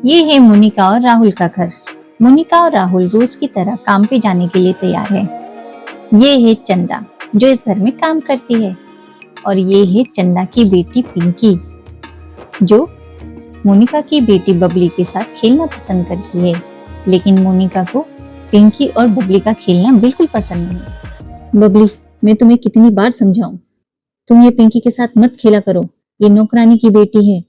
ये है मोनिका और राहुल का घर। मोनिका और राहुल रोज की तरह काम पे जाने के लिए तैयार है। ये है चंदा जो इस घर में काम करती है और ये है चंदा की बेटी पिंकी जो मोनिका की बेटी बबली के साथ खेलना पसंद करती है। लेकिन मोनिका को पिंकी और बबली का खेलना बिल्कुल पसंद नहीं। बबली, मैं तुम्हें कितनी बार समझाऊं, तुम ये पिंकी के साथ मत खेला करो। ये नौकरानी की बेटी है,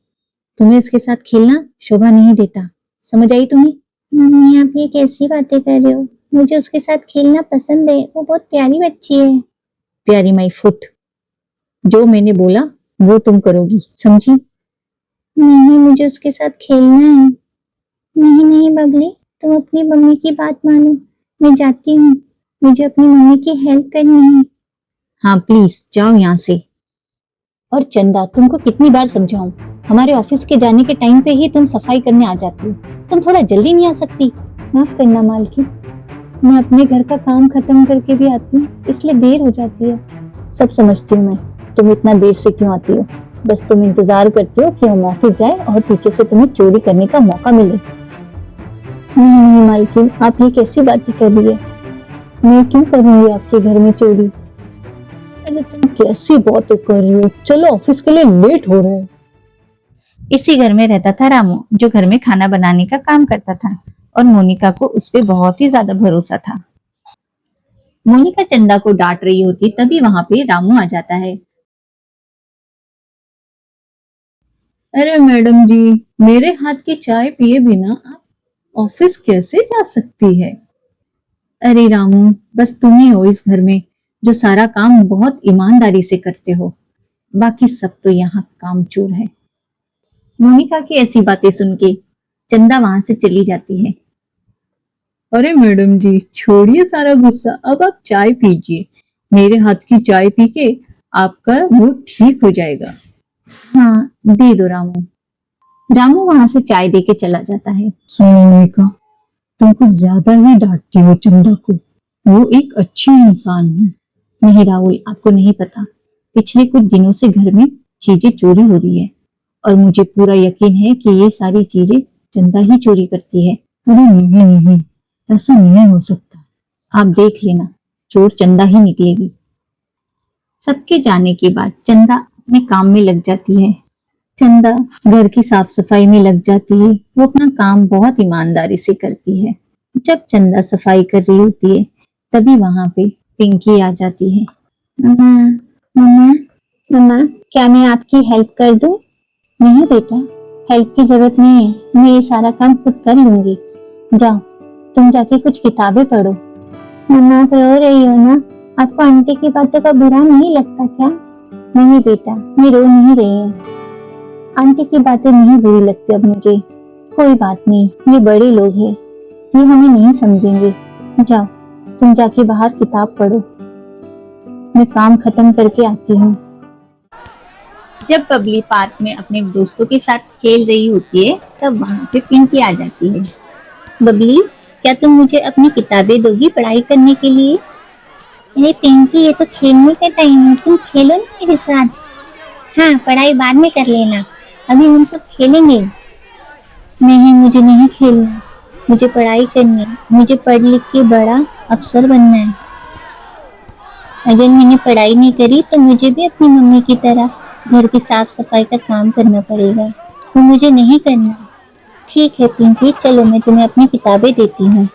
तुम्हें इसके साथ खेलना शोभा नहीं देता। समझ आई तुम्हें? मम्मी, आप ये कैसी बातें कर रहे हो? मुझे उसके साथ खेलना पसंद है, वो बहुत प्यारी बच्ची है। प्यारी माई फुट, जो मैंने बोला वो तुम करोगी, समझी? नहीं, मुझे उसके साथ खेलना है। नहीं नहीं बबली, तुम अपनी मम्मी की बात मानो। मैं जाती हूँ, मुझे अपनी मम्मी की हेल्प करनी है। हाँ प्लीज जाओ यहाँ से। और चंदा, तुमको कितनी बार समझाऊं, हमारे ऑफिस के जाने के टाइम पे ही तुम सफाई करने आ जाती हो। तुम थोड़ा जल्दी नहीं आ सकती? माफ करना मालकिन, मैं अपने घर का काम खत्म करके भी आती हूँ, इसलिए देर हो जाती है। सब समझती हूँ मैं, तुम इतना देर से क्यों आती हो। बस तुम इंतजार करती हो कि हम ऑफिस जाए और पीछे से तुम्हें चोरी करने का मौका मिले। नहीं मालकिन, आप ये कैसी बातें कर रही है? मैं क्यों करूंगी आपके घर में चोरी? अरे तुम कैसी बातें कर रही हो, चलो ऑफिस के लिए लेट हो रहे हैं। इसी घर में रहता था रामू, जो घर में खाना बनाने का काम करता था और मोनिका को उस पे बहुत ही ज्यादा भरोसा था। मोनिका चंदा को डांट रही होती तभी वहां पे रामू आ जाता है। अरे मैडम जी, मेरे हाथ की चाय पिए बिना आप ऑफिस कैसे जा सकती है? अरे रामू, बस तुम ही हो इस घर में जो सारा काम बहुत ईमानदारी से करते हो, बाकी सब तो यहाँ कामचोर है। मोनिका की ऐसी बातें सुन के चंदा वहां से चली जाती है। अरे मैडम जी, छोड़िए सारा गुस्सा, अब आप चाय पीजिए। मेरे हाथ की चाय पी के आपका मूड ठीक हो जाएगा। हाँ दे दो रामू। रामू वहां से चाय दे के चला जाता है। सुनो मोनिका, तुम कुछ ज्यादा ही डांटती हो चंदा को, वो एक अच्छी इंसान है। नहीं राहुल, आपको नहीं पता, पिछले कुछ दिनों से घर में चीजें चोरी हो रही है और मुझे पूरा यकीन है कि ये सारी चीजें चंदा ही चोरी करती है। अरे नहीं नहीं, ऐसा नहीं हो सकता, आप देख लेना, चोर चंदा ही निकलेगी। सबके जाने के बाद चंदा अपने काम में लग जाती है। चंदा घर की साफ सफाई में लग जाती है। वो अपना काम बहुत ईमानदारी से करती है। जब चंदा सफाई कर रही होती है तभी वहां पे पिंकी आ जाती है। मम्मा, मम्मा, मम्मा, क्या मैं आपकी हेल्प कर दूं? नहीं बेटा, हेल्प की जरूरत नहीं है, मैं ये सारा काम खुद कर लूंगी। जाओ, तुम जाके कुछ किताबें पढ़ो। मम्मा, आप रो रही हो ना? आपको आंटी की बातों का बुरा नहीं लगता क्या? नहीं बेटा, मैं रो नहीं रही हूँ। आंटी की बातें नहीं बुरी लगती अब मुझे। कोई बात नहीं, ये बड़े लोग हैं, ये हमें नहीं समझेंगे। जाओ, तुम जाके बाहर किताब पढ़ो, मैं काम खत्म करके आती हूँ। जब बबली पार्क में अपने दोस्तों के साथ खेल रही होती है तब वहां पे पिंकी आ जाती है। बबली, क्या तुम मुझे अपनी किताबें दोगी पढ़ाई करने के लिए? अरे पिंकी, ये तो खेलने का टाइम है, तुम खेलो ना मेरे साथ। हाँ, पढ़ाई बाद में कर लेना, अभी हम सब खेलेंगे। नहीं, मुझे नहीं खेलना, मुझे पढ़ाई करनी है, मुझे पढ़ लिख के बड़ा अफसर बनना है। अगर मैंने पढ़ाई नहीं करी तो मुझे भी अपनी मम्मी की तरह घर की साफ सफाई का काम करना पड़ेगा, वो मुझे नहीं करना। ठीक है पिंकी, चलो मैं तुम्हें अपनी किताबें देती हूँ।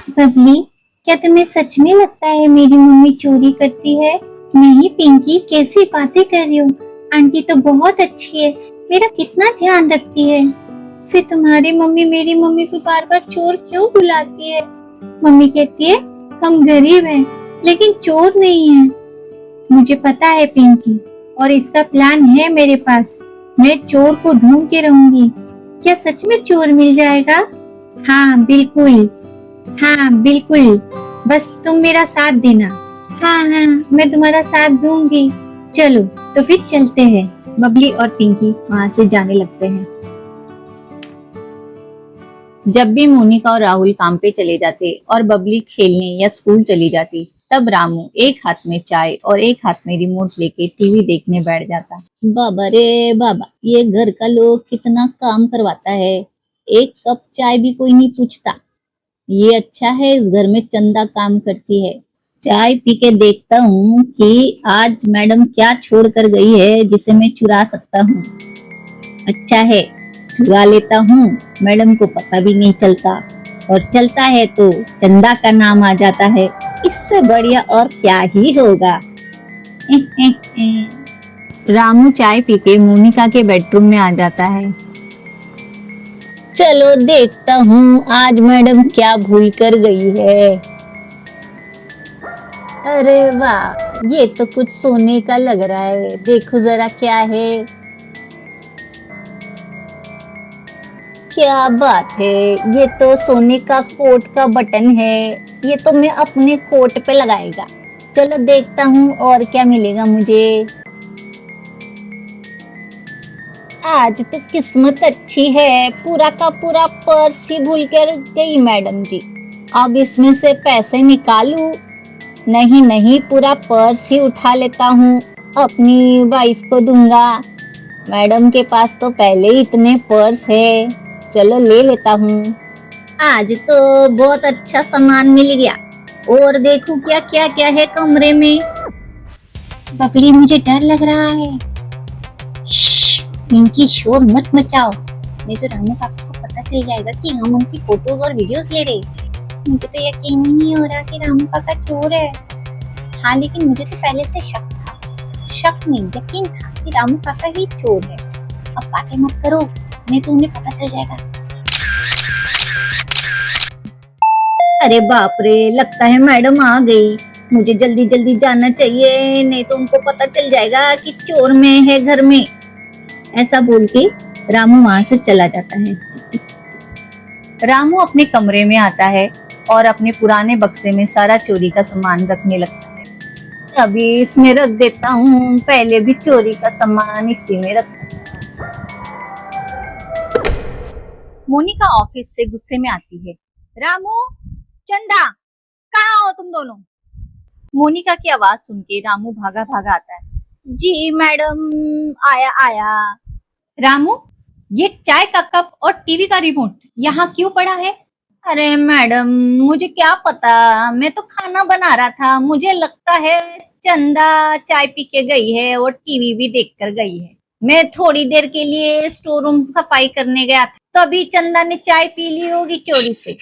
बबली, क्या तुम्हें सच में लगता है मेरी मम्मी चोरी करती है? नहीं पिंकी, कैसी बातें कर रही हो? आंटी तो बहुत अच्छी है, मेरा कितना ध्यान रखती है। फिर तुम्हारी मम्मी मेरी मम्मी को बार बार चोर क्यों बुलाती है? मम्मी कहती है हम गरीब हैं, लेकिन चोर नहीं है। मुझे पता है पिंकी, और इसका प्लान है मेरे पास। मैं चोर को ढूंढ के रहूंगी। क्या सच में चोर मिल जाएगा? हाँ बिल्कुल, हाँ बिल्कुल, बस तुम मेरा साथ देना। हाँ हाँ, मैं तुम्हारा साथ दूंगी। चलो तो फिर चलते हैं। बबली और पिंकी वहां से जाने लगते हैं। जब भी मोनिका और राहुल काम पे चले जाते और बबली खेलने या स्कूल चली जाती तब रामू एक हाथ में चाय और एक हाथ में रिमोट लेके टीवी देखने बैठ जाता। बाबा रे बाबा, ये घर का लोग कितना काम करवाता है, एक कप चाय भी कोई नहीं पूछता। ये अच्छा है इस घर में चंदा काम करती है। चाय पी के देखता हूँ कि आज मैडम क्या छोड़ कर गई है जिसे मैं चुरा सकता हूँ। अच्छा है, चुरा लेता हूँ, मैडम को पता भी नहीं चलता, और चलता है तो चंदा का नाम आ जाता है। इससे बढ़िया और क्या ही होगा। रामू चाय पी के मोनिका के बेडरूम में आ जाता है। चलो देखता हूँ आज मैडम क्या भूल कर गई है। अरे वाह, ये तो कुछ सोने का लग रहा है, देखो जरा क्या है। क्या बात है, ये तो सोने का कोट का बटन है। ये तो मैं अपने कोट पे लगाएगा। चलो देखता हूँ और क्या मिलेगा मुझे। आज तो किस्मत अच्छी है, पूरा का पूरा पर्स ही भूल कर गई मैडम जी। अब इसमें से पैसे निकालूं? नहीं नहीं, पूरा पर्स ही उठा लेता हूँ, अपनी वाइफ को दूंगा। मैडम के पास तो पहले ही इतने पर्स है, चलो ले लेता हूँ। आज तो बहुत अच्छा सामान मिल गया। और देखो क्या क्या क्या है कमरे में। बबली, मुझे डर लग रहा है। इनकी शोर मत मचाओ, नहीं तो रामू पापा को पता चल जाएगा कि हम उनकी फोटोज और वीडियोस ले रहे। मुझे तो यकीन ही नहीं हो रहा कि रामू पापा चोर है। हाँ, लेकिन मुझे तो पहले से शक था। शक नहीं, यकीन था कि रामू पापा ही चोर है। अब बातें मत करो, नहीं तो उन्हें पता चल जाएगा। अरे बाप रे, लगता है मैडम आ गई। मुझे जल्दी जल्दी जाना चाहिए, नहीं तो उनको पता चल जाएगा कि चोर मैं है घर में। ऐसा बोल के रामू वहां से चला जाता है। रामू अपने कमरे में आता है और अपने पुराने बक्से में सारा चोरी का सामान रखने लगता है। अभी इसमें रख देता हूँ, पहले भी चोरी का सामान इसी में रखा था। मोनिका ऑफिस से गुस्से में आती है। रामू, चंदा, कहाँ हो तुम दोनों? मोनिका की आवाज सुन के रामू भागा भागा आता है। जी मैडम, आया आया। रामू, ये चाय का कप और टीवी का रिमोट यहाँ क्यों पड़ा है? अरे मैडम, मुझे क्या पता, मैं तो खाना बना रहा था। मुझे लगता है चंदा चाय पी के गई है और टीवी भी देख कर गई है। मैं थोड़ी देर के लिए स्टोर रूम सफाई करने गया था, तभी चंदा ने चाय पी ली होगी चोरी से।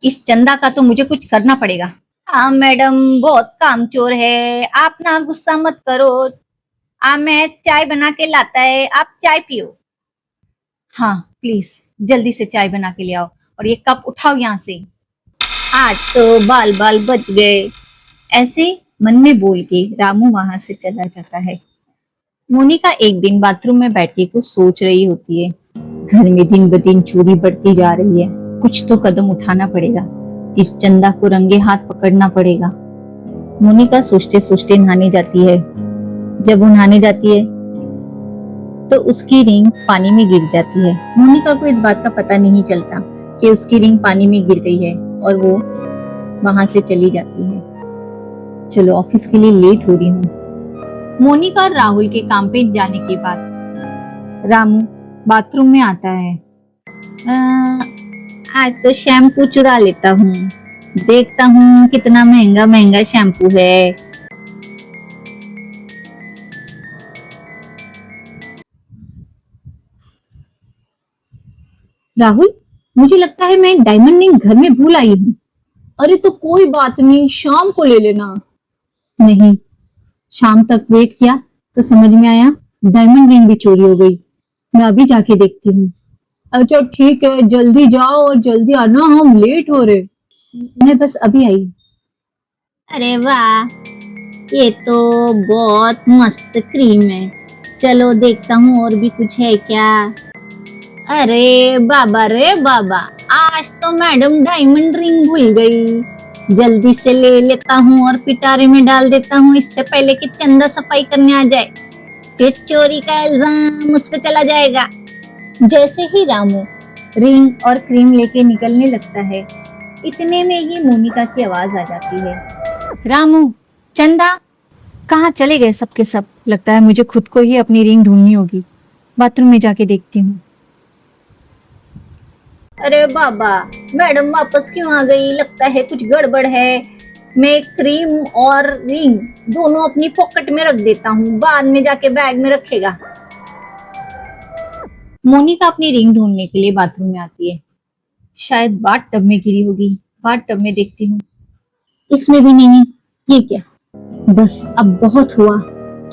इस चंदा का तो मुझे कुछ करना पड़ेगा। हाँ मैडम, बहुत कामचोर है, आप ना गुस्सा मत करो। मैं चाय बना के लाता है, आप चाय पियो। हाँ प्लीज, जल्दी से चाय बना के ले आओ, और ये कप उठाओ यहाँ से। आज तो बाल बाल बच गए। ऐसे मन में बोल के रामू वहां से चला जाता है। मोनिका एक दिन बाथरूम में बैठ के कुछ सोच रही होती है। घर में दिन ब दिन चोरी बढ़ती जा रही है, कुछ तो कदम उठाना पड़ेगा। इस चंदा को रंगे हाथ पकड़ना पड़ेगा। मोनिका सोचते सोचते नहाने जाती है। जब वो नहाने जाती है तो उसकी रिंग पानी में गिर जाती है। मोनिका को इस बात का पता नहीं चलता कि उसकी रिंग पानी में गिर गई है, और वो वहां से चली जाती है। चलो, ऑफिस के लिए लेट हो रही हूँ। मोनिका और राहुल के काम पे जाने के बाद रामू बाथरूम में आता है। आज तो शैम्पू चुरा लेता हूँ, देखता हूँ कितना महंगा महंगा शैम्पू है। राहुल, मुझे लगता है मैं डायमंड रिंग घर में भूल आई हूँ। अरे तो कोई बात नहीं, शाम को ले लेना। नहीं, शाम तक वेट किया तो समझ में आया डायमंड रिंग भी चोरी हो गई। मैं अभी जाके देखती हूँ। अच्छा ठीक है, जल्दी जाओ और जल्दी आना, हम लेट हो रहे। मैं बस अभी आई। अरे वाह, ये तो बहुत मस्त क्रीम है। चलो देखता हूँ और भी कुछ है क्या। अरे बाबा रे बाबा, आज तो मैडम डायमंड रिंग भूल गई। जल्दी से ले लेता हूँ और पिटारे में डाल देता हूँ, इससे पहले कि चंदा सफाई करने आ जाए, फिर चोरी का इल्जाम उस पर चला जाएगा। जैसे ही रामू रिंग और क्रीम लेके निकलने लगता है, इतने में ही मोनिका की आवाज आ जाती है। रामू, चंदा, कहाँ चले गए सबके सब? लगता है मुझे खुद को ही अपनी रिंग ढूंढनी होगी। बाथरूम में जाके देखती हूँ। अरे बाबा, मैडम वापस क्यों आ गई? लगता है कुछ गड़बड़ है। मैं क्रीम और रिंग दोनों अपनी पॉकेट में रख देता हूँ, बाद में जाके बैग में रखेगा। मोनिका अपनी रिंग ढूंढने के लिए बाथरूम में आती है। शायद बाथ टब में गिरी होगी। बाथ टब में देखती हूँ, इसमें भी नहीं। ये क्या? बस अब बहुत हुआ।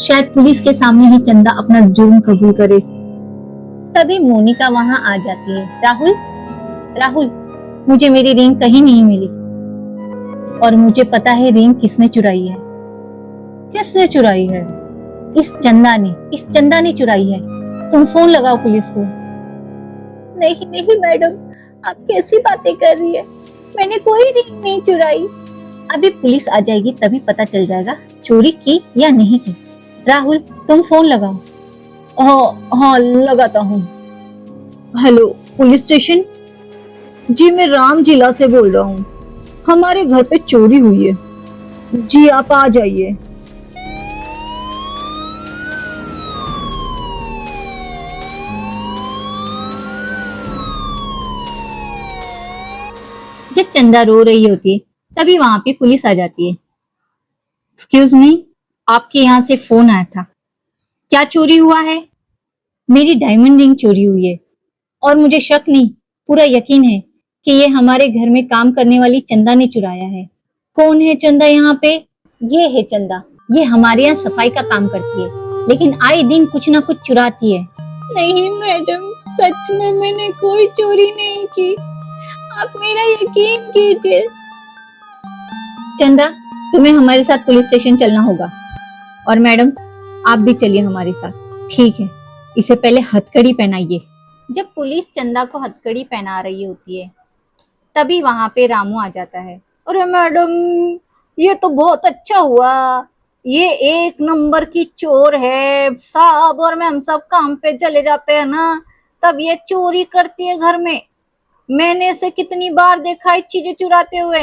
शायद पुलिस के सामने ही चंदा अपना जुर्म कबूल करे। तभी मोनिका वहां आ जाती है। राहुल, राहुल, मुझे मेरी रिंग कहीं नहीं मिली। और मुझे पता है रिंग किसने चुराई है। किसने चुराई है? इस चंदा ने चुराई है। तुम फोन लगाओ पुलिस को। नहीं नहीं मैडम, आप कैसी बातें कर रही है? मैंने कोई रिंग नहीं चुराई। अभी पुलिस आ जाएगी तभी पता चल जाएगा चोरी की या नहीं की। राहुल, तुम फोन लगाओ। हाँ लगाता हूँ। Hello police station. जी मैं राम जिला से बोल रहा हूँ। हमारे घर पे चोरी हुई है। जी आप आ जाइए। जब चंदा रो रही होती है तभी वहां पे पुलिस आ जाती है। एक्सक्यूज मी, आपके यहाँ से फोन आया था। क्या चोरी हुआ है? मेरी डायमंड रिंग चोरी हुई है। और मुझे शक नहीं, पूरा यकीन है कि ये हमारे घर में काम करने वाली चंदा ने चुराया है। कौन है चंदा यहाँ पे? ये है चंदा। ये हमारे यहाँ सफाई का काम करती है, लेकिन आए दिन कुछ ना कुछ चुराती है। नहीं मैडम, सच में मैंने कोई चोरी नहीं की। आप मेरा यकीन कीजिए। चंदा, तुम्हें हमारे साथ पुलिस स्टेशन चलना होगा। और मैडम, आप भी चलिए हमारे साथ। ठीक है, इसे पहले हथकड़ी पहनाइए। जब पुलिस चंदा को हथकड़ी पहना रही होती है तभी वहां पे रामू आ जाता है। अरे मैडम, ये तो बहुत अच्छा हुआ। ये एक नंबर की चोर है। साहब और मैम सब काम पे चले जाते हैं ना, तब ये चोरी करती है घर में। मैंने इसे कितनी बार देखा है चीजें चुराते हुए।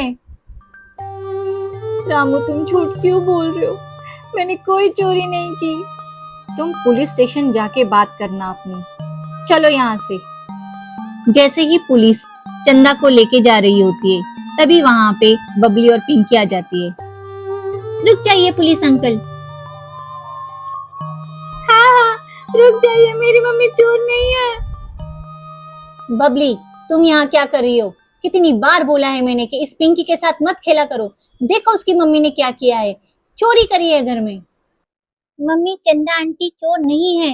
रामू, तुम झूठ क्यों बोल रहे हो? मैंने कोई चोरी नहीं की। तुम पुलिस स्टेशन जाके बात करना अपनी। चलो यहाँ से। जैसे ही पुलिस चंदा को लेके जा रही होती है तभी वहां पे बबली और पिंकी आ जाती है। रुक जाइए पुलिस अंकल। हाँ हाँ, रुक जाइए, मेरी मम्मी चोर नहीं है। बबली, तुम यहाँ क्या कर रही हो? कितनी बार बोला है मैंने कि इस पिंकी के साथ मत खेला करो। देखो उसकी मम्मी ने क्या किया है, चोरी करी है घर में। मम्मी, चंदा आंटी चोर नहीं है।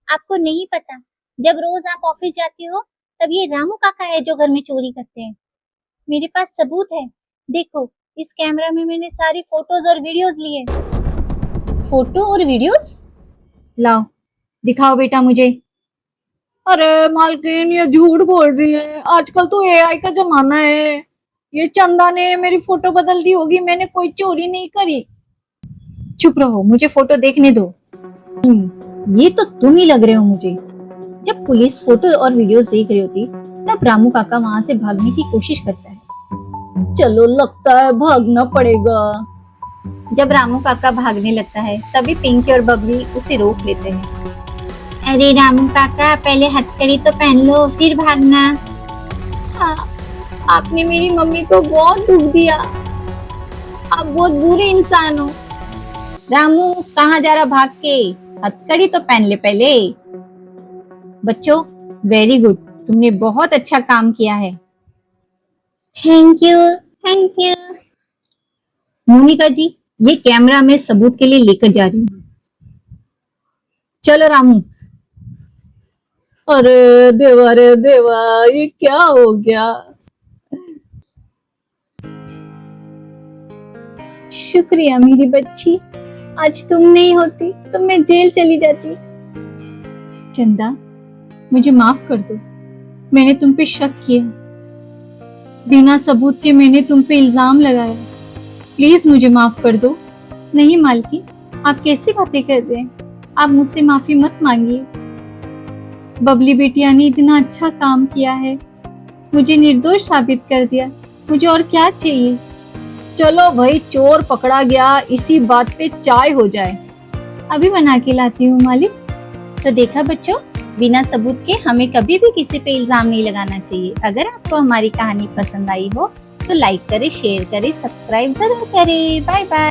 आपको नहीं पता? जब रोज आप ऑफिस जाती हो तब ये रामू काका है जो घर में चोरी करते हैं। मेरे पास सबूत है। देखो, इस कैमरा में मैंने सारी फोटोज और वीडियोस लिए। फोटो और वीडियोस? लाओ, दिखाओ बेटा मुझे। अरे मालकिन, ये झूठ बोल रही है। आजकल तो एआई का जमाना है। ये चंदा ने मेरी फोटो बदल दी होगी। मैंने कोई चोरी नहीं करी। चुप रहो, मुझे फोटो देखने दो। ये तो तुम ही लग रहे हो मुझे। जब पुलिस फोटो और वीडियोस देख रही होती तब रामू काका वहां से भागने की कोशिश करता है। चलो, लगता है भागना पड़ेगा। जब रामू काका भागने लगता है तभी पिंकी और बबली उसे रोक लेते हैं। अरे रामू काका, पहले हथकड़ी तो पहन लो फिर भागना। हाँ, आपने मेरी मम्मी को बहुत दुख दिया। आप बहुत बुरे इंसान हो। रामू, कहाँ जा रहा भाग के? हथकड़ी तो पहन ले पहले। बच्चों, वेरी गुड, तुमने बहुत अच्छा काम किया है। Thank you, thank you. Monika ji, ये कैमरा मैं सबूत के लिए लेकर जा रही हूँ। चलो रामू। अरे देवा, ये क्या हो गया? शुक्रिया मेरी बच्ची, आज तुम नहीं होती तो मैं जेल चली जाती। चंदा, मुझे माफ कर दो। मैंने तुम पे शक किया, बिना सबूत के मैंने तुम पे इल्जाम लगाया। प्लीज मुझे माफ कर दो। नहीं मालकी, आप कैसी बातें कर रहे हैं? आप मुझसे माफी मत मांगिए। बबली बेटिया ने इतना अच्छा काम किया है, मुझे निर्दोष साबित कर दिया। मुझे और क्या चाहिए? चलो भाई, चोर पकड़ा गया, इसी बात पे चाय हो जाए। अभी बना के लाती हूँ मालिक। तो देखा बच्चों, बिना सबूत के हमें कभी भी किसी पे इल्जाम नहीं लगाना चाहिए। अगर आपको हमारी कहानी पसंद आई हो तो लाइक करें, शेयर करें, सब्सक्राइब जरूर करें। Bye bye.